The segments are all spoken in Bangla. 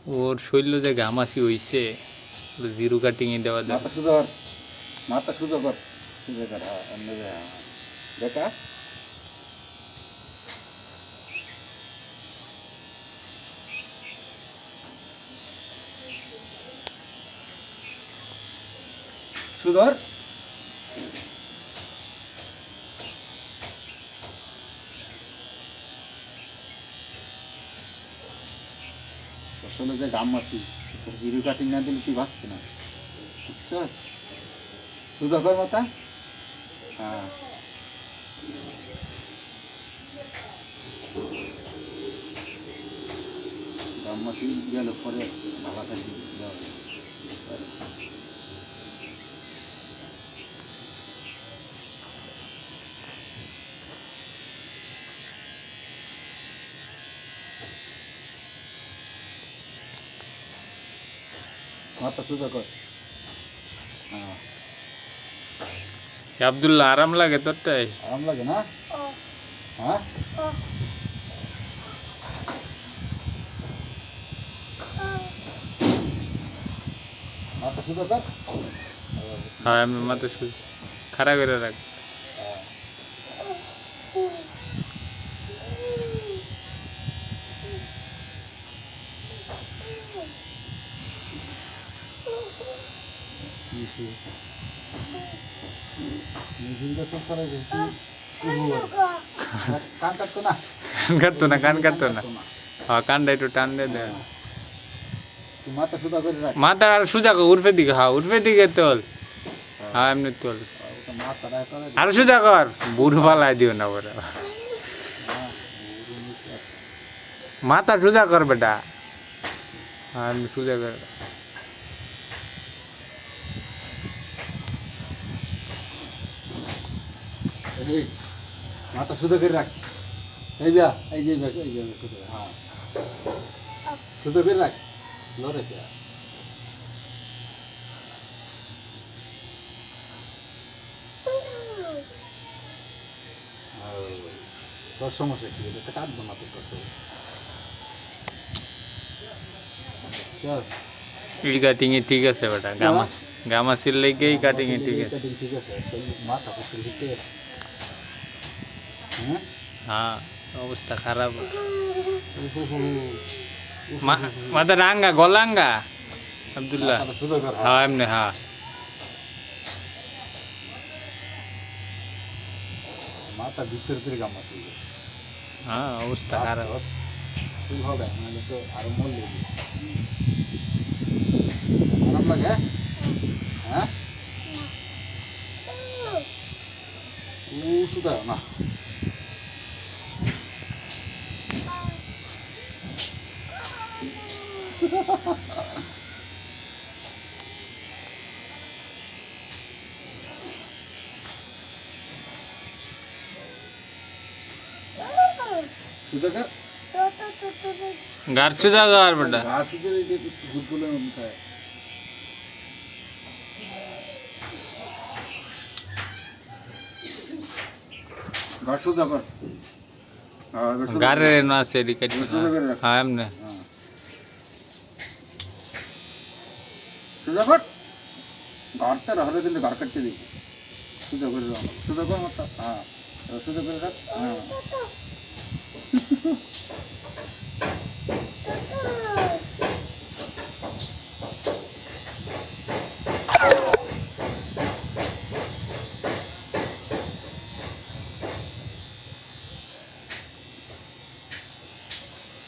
ওর শৈল্য যে ঘামাসি হইছে জিরো কাটিং এ দেওয়া যায়। মাথা সুদর কর সুদর কর হ্যাঁ অন্য দেখা সুদর আসলে যে ঘামাসি জিরো কাটিং না দিলে তুই বাঁচতে না বুঝছস সুদর কর মাথা হ্যাঁ ঘামাসি গেল পরে ভাবা থাকি মাথা সুদর কর হ্যাঁ আব্দুল্লাহ আরাম লাগে তোরটাই? আরাম লাগে না হ্যাঁ মাথা সুদর কর হ্যাঁ আমি মাথা খাড়া করে রাখ। কান কাটতো না কান কাটতো না হ্যাঁ কানটা একটু টান দিয়ে দেয়। মাথা সুদা করে রাখ মাথা আর সোজা কর উর্ফের দিকে, হ্যাঁ উর্ফের দিকে তোল, হ্যাঁ এমনি তোল আর সোজা কর, বুড়ো পালাই দিও না ওরা। মাথা সোজা কর বেটা, হ্যাঁ এমনি সোজা কর। মাথা সুদা করে রাখ এই যা এই যে হ্যাঁ সুদা করে রাখ লড়ে তোর সমস্যা কি এটা কাটবো না তোর কাছে এই কাটিং এ ঠিক আছে বেটা, গামাসির লেগে এই কাটিং এ ঠিক আছে। ঠিক আছে মাথা করতে লিখতে হ্যাঁ হ্যাঁ অবস্থা খারাপ, মাথা রাঙ্গা গলাঙ্গা আব্দুল্লাহ, হ্যাঁ এমনি হ্যাঁ মাথা ভিতরে ভিতরে গামাসি হ্যাঁ অবস্থা খারাপ। তুই হবে নাহলে তো আরো মরলে আরাম লাগে হ্যাঁ সুদা না সুদা কর গাছ সোজা কর বেটা, ঘাস সুদা গুড়গুলো খায় ঘাস সুদা কর গারে না আছে এদিকে, হ্যাঁ এমনি সুদা কর ঘরটা রহলে দিলে ঘর কাটতে দিই সুদা করে সুদা কর মাথা হ্যাঁ সুদা করে রাখ হ্যাঁ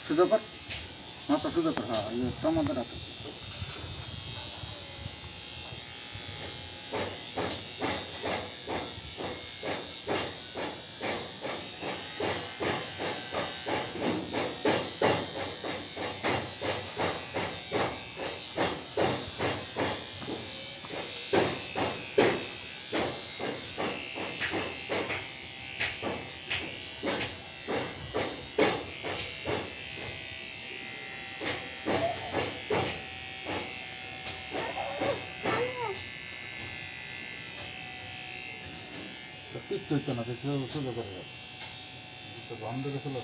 সুদা কর মাথা সুদা কর হ্যাঁ টমাটো রাখ কিচ্ছু হচ্ছে না সোজা করে রাখ বন্ধ করে চলে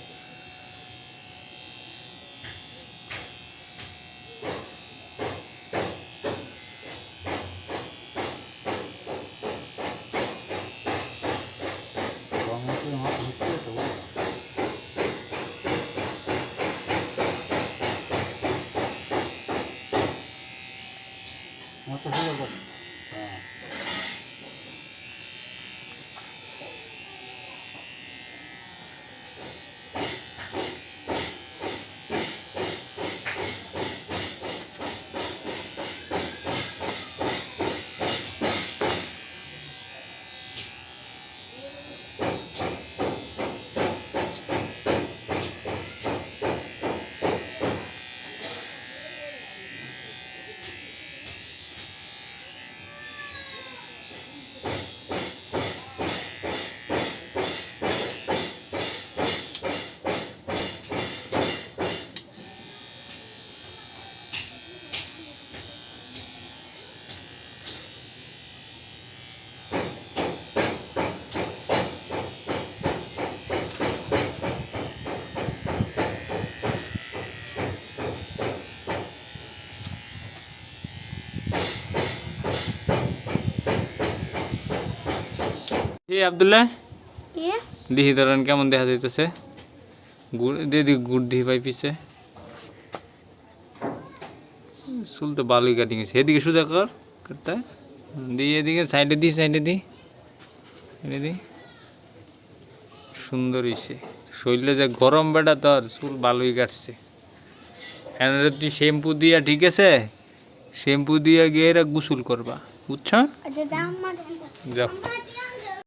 এই আব্দুল্লাহ কি দিহি ধরেন কেমন দেখা যাইতেছে গুড় দিদি গুড় দিহি পাই পিছে চুল তো ভালোই কাটিং হয়েছে এদিকে সোজা কর কাটটা দিয়ে এদিকে সাইডে দি সুন্দর হয়েছে শরীরে যে গরম বেটা তোর চুল ভালোই কাটছে এনারে তুই শ্যাম্পু দিয়া ঠিক আছে শ্যাম্পু দিয়া গিয়ে এরা গোসল করবা বুঝছ আচ্ছা দাম যাও